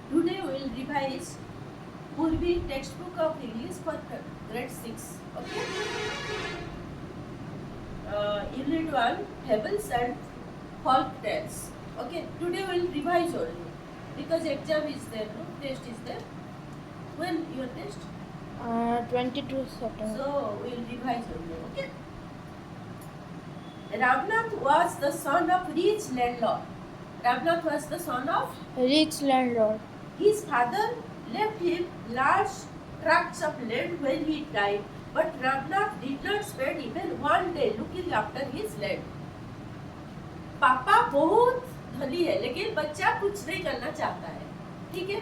Today we will revise Purvi textbook of English for grade 6. Okay. Unit 1 Fables and folk tales. Okay. Today we will revise only because exam is there, no test is there. When your test? 22 September. So we will revise only. Okay. Ramnath was the son of rich landlord. Ramnath was the son of Rich landlord. his father left him large tracts of land when he died, but Ramnath did not spend even one day looking after his land. पापा बहुत धनी है लेकिन बच्चा कुछ नहीं करना चाहता है. ठीक है.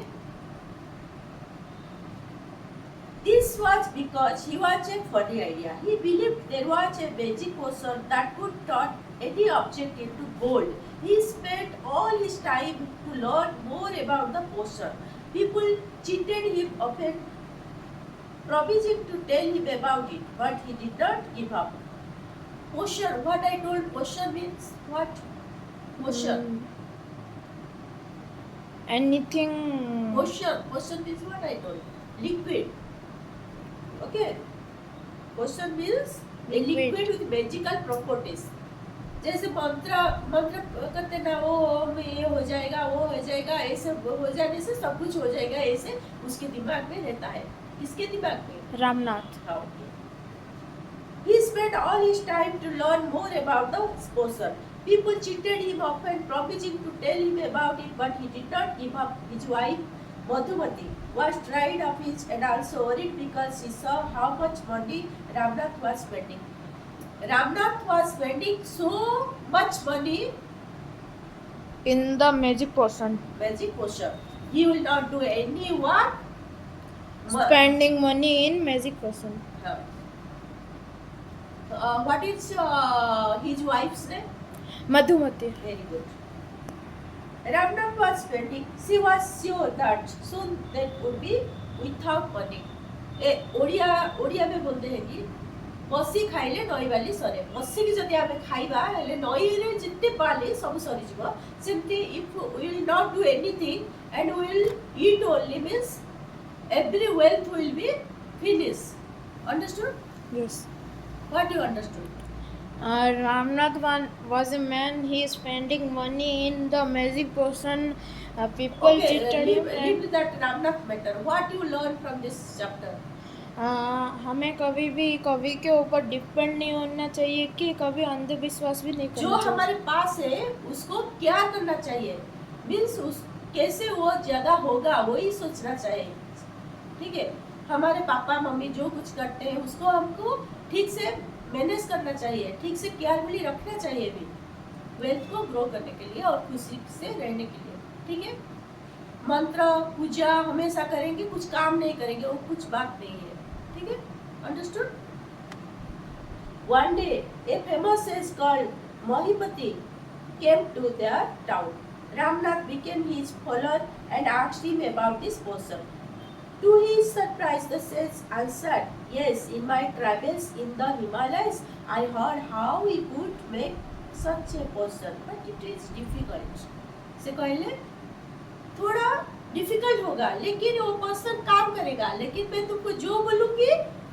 This was because he was a funny idea. He believed there was a magic potion that could turn any object into gold. He spent all his time to learn more about the potion. People cheated him often, promising to tell him about it, but he did not give up. Potion, what I told potion means what? Potion. Anything. Potion means what I told? Liquid. Okay. Potion means a liquid with magical properties. जैसे मंत्र करते ना वो ये हो जाएगा वो हो जाएगा ऐसे हो जाने से सब कुछ हो जाएगा ऐसे उसके दिमाग में रहता है. किसके दिमाग में? रामनाथ. हाँ, okay. He spent all his time to learn more about the potion. People cheated him often, promising to tell him about it, but he did not give up. His wife Madhumati was tired of it and also worried because she saw how much money Ramnath was spending. Ramnath was spending so much money in the magic potion. Magic potion. He will not do any what? Spending money in magic potion. What is his wife's name? Madhumati. Very good. Ramnath was spending. She was sure that soon they would be without money. Odia में बोलते हैं कि बसी खाइले नई बाली सरे. बसी की जदि आमे खाइबा हेले नई रे जिते बाली सब सरी जिवो. Simply if we will not do anything and we will eat only means every wealth will be finished. Understood? Yes. What you understood? Ramnath was a man. He is spending money in the magic potion. People cheated him. Leave that Ramnath matter. What you learn from this chapter? हमें कभी भी कभी के ऊपर depend नहीं होना चाहिए कि कभी अंधविश्वास भी नहीं करना जो चाहिए. हमारे पास है उसको क्या करना चाहिए मीन्स उस कैसे वो ज्यादा होगा वही सोचना चाहिए. ठीक है. हमारे पापा मम्मी जो कुछ करते हैं उसको हमको ठीक से मैनेज करना चाहिए, ठीक से केयरफुली रखना चाहिए भी वेल्थ को ग्रो करने के लिए और खुशी से रहने के लिए. ठीक है. मंत्र पूजा हमेशा करेंगे, कुछ काम नहीं करेंगे, वो कुछ बात नहीं है. ठीक है. Understood. One day, a famous sage called Mahipati came to their town. Ramnath became his follower and asked him about this potion. To his surprise, the sage answered, "Yes, in my travels in the Himalayas, I heard how we could make such a potion, but it is difficult." से कहले थोड़ा difficult होगा लेकिन वो person काम करेगा, लेकिन मैं तुमको जो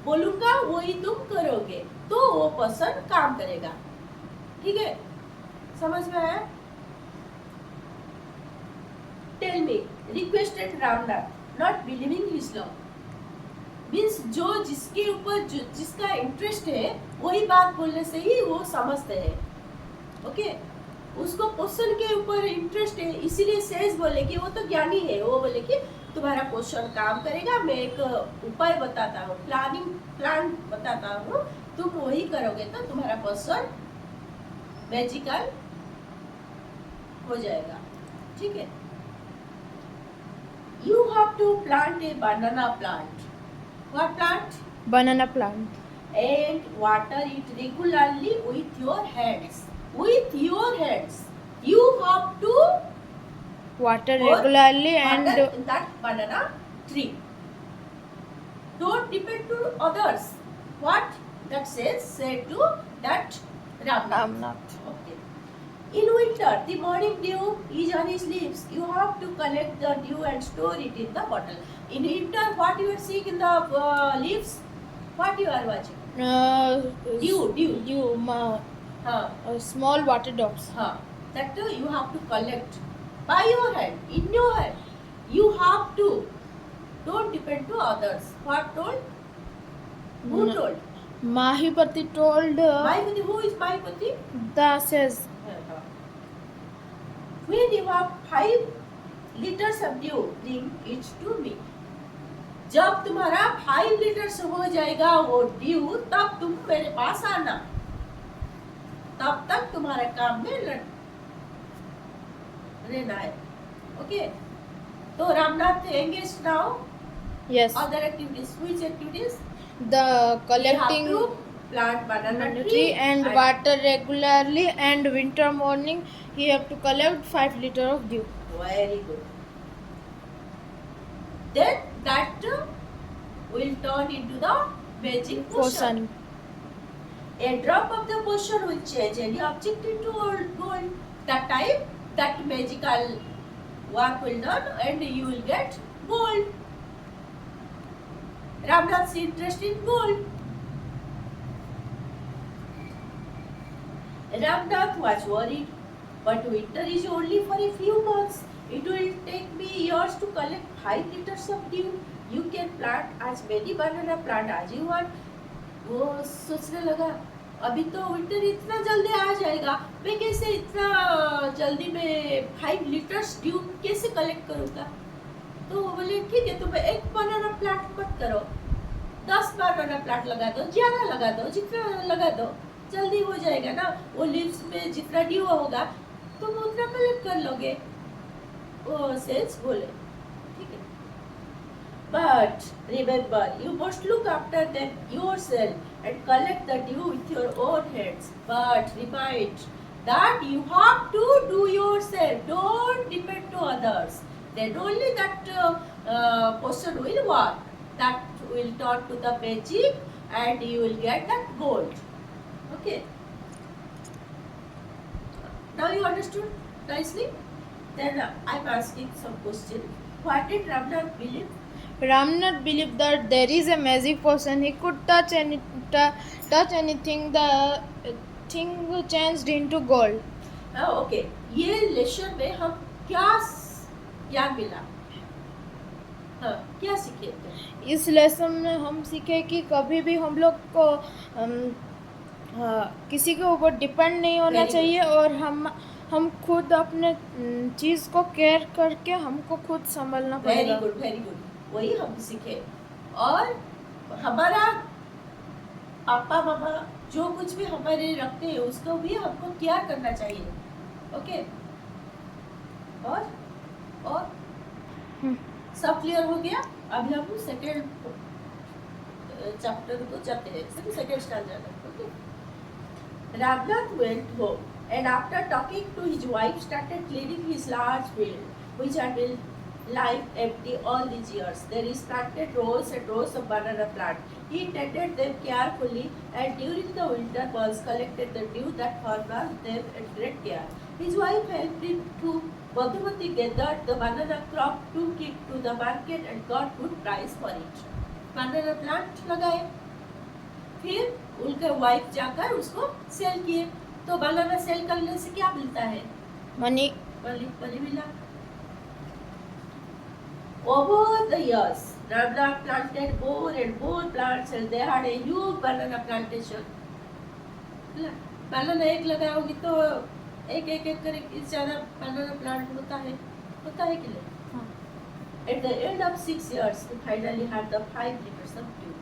बोलूंगा वही तुम करोगे तो वो पर्सन काम करेगा. ठीक है. समझ में आया? Tell me, requested Ramnath, not believing his love. Means जो जिसके ऊपर जिसका इंटरेस्ट है वही बात बोलने से ही वो समझते हैं. ओके. उसको पोषण के ऊपर इंटरेस्ट है इसीलिए सेज बोले कि वो तो ज्ञानी है. वो बोले कि तुम्हारा पोषण काम करेगा, मैं एक उपाय बताता हूँ, प्लान बताता हूँ, तुम वही करोगे तो तुम्हारा पोषण मैजिकल हो जाएगा. ठीक है. You have to plant a banana plant. What plant? Banana plant. And water it regularly with your hands. With your hands. You have to water regularly and and that banana tree. Don't depend to others. What that says, say to that Ramnath. Ramnath. Okay. In winter, the morning dew is on his leaves. You have to collect the dew and store it in the bottle. In winter, what you are seeing in the leaves? What you are watching? Dew. Small water drops. That you have to collect by your hand, in your hand. You have to. Don't depend to others. What told? Who No. told? Mahipati told Mahipati. Who is Mahipati? the says When you have 5 liters of dew, bring it to me. जब तुम्हारा 5 litres हो जाएगा वो due, तब तुम मेरे पास आना. तब तक तुम्हारे काम में रहना है. ओके. तो Ramnath engaged now. yes. Other activities. Which activities? The collecting We have to plant banana tree and water regularly, and winter morning he have to collect 5 liter of dew. Very good. Then that will turn into the magic potion. A drop of the potion will change any object into gold. That time, that magical work will done, and you will get gold. Ramnath's interest in gold. Ramnath was worried, but winter is only for a few months. It will take me years to collect 5 liters of dew. You can plant as many banana plant as you want. वो सोचने लगा, अभी तो winter इतना जल्दी आ जाएगा, मैं कैसे इतना जल्दी में 5 लीटर्स ड्यू कैसे कलेक्ट करूँगा? तो वो बोले ठीक है, तुम एक बनाना प्लांट मत करो, 10 बनाना प्लांट लगा दो, ज्यादा लगा दो, जितना लगा दो, जल्दी हो जाएगा ना. वो लीव्स में जितना ड्यू होगा तुम उतना कलेक्ट कर लोगे. वो सेल्स बोले ठीक है, but remember you must look after them yourself and collect the dew with your own hands. But remind that you have to do yourself. Don't depend to others. Then only that potion will work. That will turn to the magic, and you will get that gold. Okay. Now you understood nicely. Then I'm asking some question. What did Ramnath believe? Ramnath believed that there is a magic potion. He could touch anything. The thing changed into gold. Okay. ये lesson में हम क्या ज्ञान मिला? हाँ, क्या सीखे थे? इस लेसन में हम सीखे कि कभी भी हम लोग को किसी के ऊपर डिपेंड नहीं होना चाहिए, और हम खुद अपने चीज़ को केयर करके हमको खुद संभालना पड़ेगा. Very good, very good. वही हम सीखे. और हमारा पापा मामा जो कुछ भी हमारे रखते हैं उसको भी हमको क्या करना चाहिए. ओके. और सब क्लियर हो गया. अभी हम सेकेंड चैप्टर को जाते हैं. Second standard. Okay. Ramnath went home, and after talking to his wife, started cleaning his large field, which had been lying empty all these years. There is planted rows and rows of banana plants. He tended them carefully, and during the winter months collected the dew that farmed them in great care. His wife helped him to Madhumati gathered the banana crop, took it to the market, and got good price for it. Banana plant लगाए, फिर उनके wife जाकर उसको cell किए. तो बनाना cell करने से क्या मिलता है? मनी. मनी मिला. Over the years, Ramnath planted more and more plants, and they had a huge banana plantation. बनाना एक लगाओगी तो एक करके ज़्यादा बनाना प्लांट होता है कि नहीं? At the end of 6 years, he finally had the 5 liters of dew.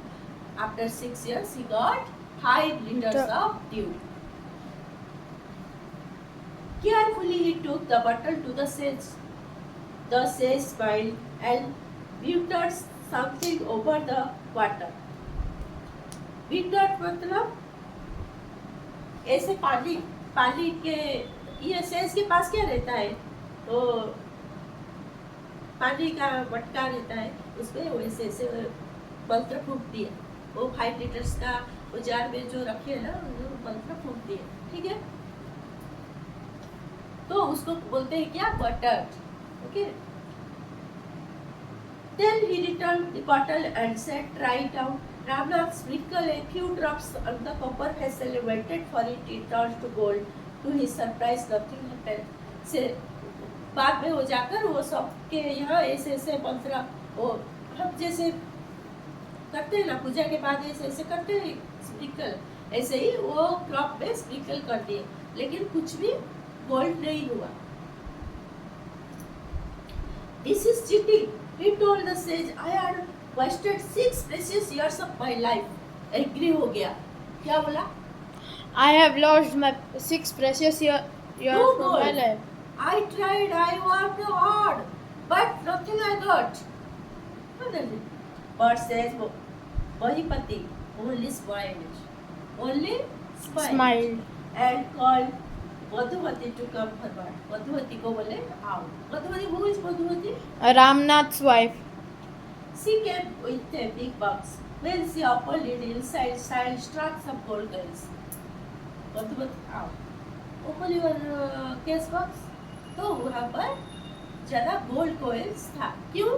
After 6 years, he got 5 liters of dew. Carefully, he took the bottle to the sage. The sage smiled and whispered something over the water. Whispered मतलब ऐसे पानी के, ये says के पास क्या रहता है? तो पानी का मटका रहता है, उसमें वैसे ऐसे मंत्र फूंक दिए. वो 5 लीटर्स का वो जार में जो रखे है ना, वो मंत्र फूंक दिए. ठीक है. तो उसको बोलते हैं क्या, butter. Okay. Then he returned the bottle and said, "Try it out." Ramnath sprinkled a few drops on the copper vessel and waited for it. It turned to gold. To his surprise, nothing happened. से बाद में हो जाकर वो सबके यहाँ ऐसे ऐसे मंत्र, वो हम जैसे करते हैं ना पूजा के बाद ऐसे ऐसे करते हैं स्प्रिंकल, ऐसे ही वो क्रॉप में स्प्रिंकल कर दिए, लेकिन कुछ भी गोल्ड नहीं हुआ. This is cheating. He told the sage, "I had wasted 6 precious years of my life." Agree हो गया. क्या बोला? I have lost my 6 precious years No of my gold. life. I tried, I worked hard, but nothing I got. But says Mahipati only smiled. Only Smiled. and called Madhumati to come forward. Madhumati को बोले आओ. Madhumati, who is Madhumati? Ramnath's wife. She came with a big box. When she opened it, inside struck some gold coins. Madhumati, आओ. Open your case box. तो वहाँ पर ज़्यादा gold coins था. क्यों?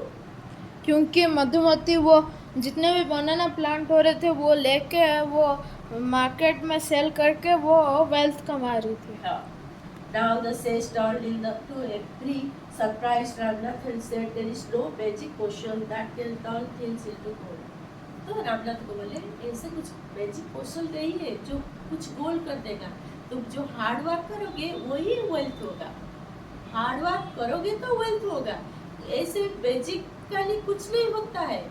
क्योंकि मधुमती वो जितने भी बनाना प्लांट हो रहे थे वो लेके वो मार्केट में सेल करके वो वेल्थ कमा रही थी. Now the sage turned to every surprised Ramnath and said, "There is no magic potion that can turn things into gold." तो रामनाथ को बोले ऐसे कुछ मैजिक पोशन नहीं है जो कुछ गोल्ड कर देगा. तुम जो हार्ड वर्क करोगे वही वेल्थ होगा. हार्ड वर्क करोगे तो वेल्थ होगा. ऐसे मैजिकली कुछ नहीं होता है.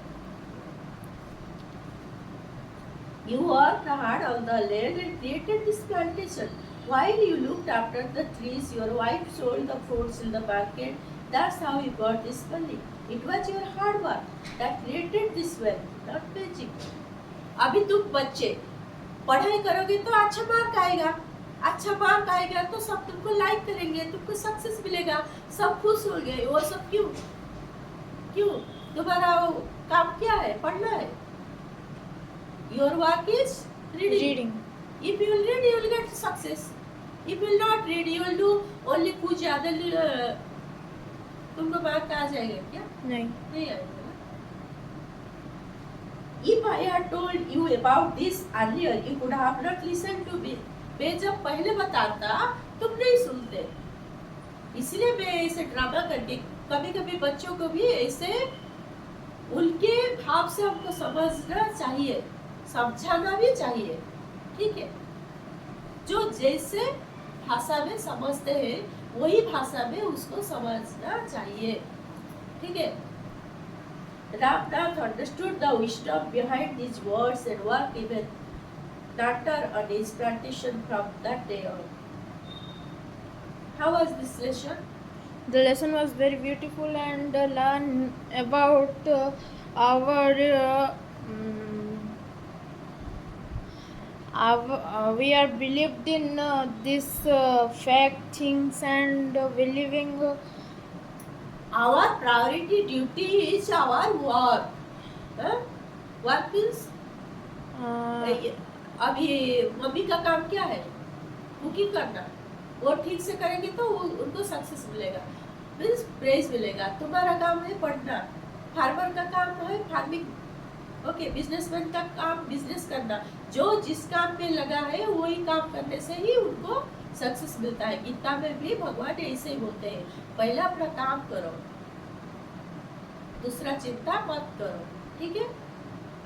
You worked hard on the land and created this plantation. While you looked after the trees, your wife sold the fruits in the market. That's how you got this money. It was your hard work that created this wealth, not magic. अभी तुम बच्चे पढ़ाई करोगे तो अच्छा mark आएगा. अच्छा mark आएगा तो सब तुमको लाइक करेंगे, तुमको सक्सेस मिलेगा, सब खुश हो गए. वो सब क्यों? क्यों? तुम्हारा काम क्या है? पढ़ना है. Your work is reading. If you will read, you will get success. If you will not read, you will do only कुछ ज़्यादा तुमको मार्क आ जाएगा क्या? नहीं आएगा. If I had told you about this earlier, you could have not listened to me. मैं जब पहले बताता तुम नहीं सुनते. इसलिए मैं ऐसे ड्रामा करके कभी-कभी बच्चों को भी ऐसे उनके भाव से हमको समझना चाहिए, समझाना भी चाहिए. ठीक है. जो जैसे भाषा में समझते हैं वही भाषा में उसको समझना चाहिए. ठीक है. Ramnath understood the wisdom behind these words and worked even harder on his plantation from that day on. How was this lesson? The lesson was very beautiful and learn about we are believed in this fact things and believing Our priority duty is our work. Work means अभी mummy का काम क्या है? Cooking करना. वो ठीक से करेंगे तो उनको सक्सेस मिलेगा, मीन्स प्रेज मिलेगा. तुम्हारा काम है पढ़ना. फार्मर का काम है फार्मिंग. ओके. बिजनेसमैन का काम बिजनेस करना. जो जिस काम पे लगा है वही काम करने से ही उनको सक्सेस मिलता है. गीता में भी भगवान ऐसे ही बोलते हैं, पहला अपना काम करो, दूसरा चिंता मत करो. ठीक है.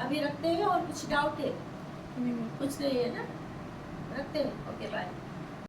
अभी रखते हैं. और कुछ डाउट है? कुछ नहीं है ना? रखते हैं. Okay bye.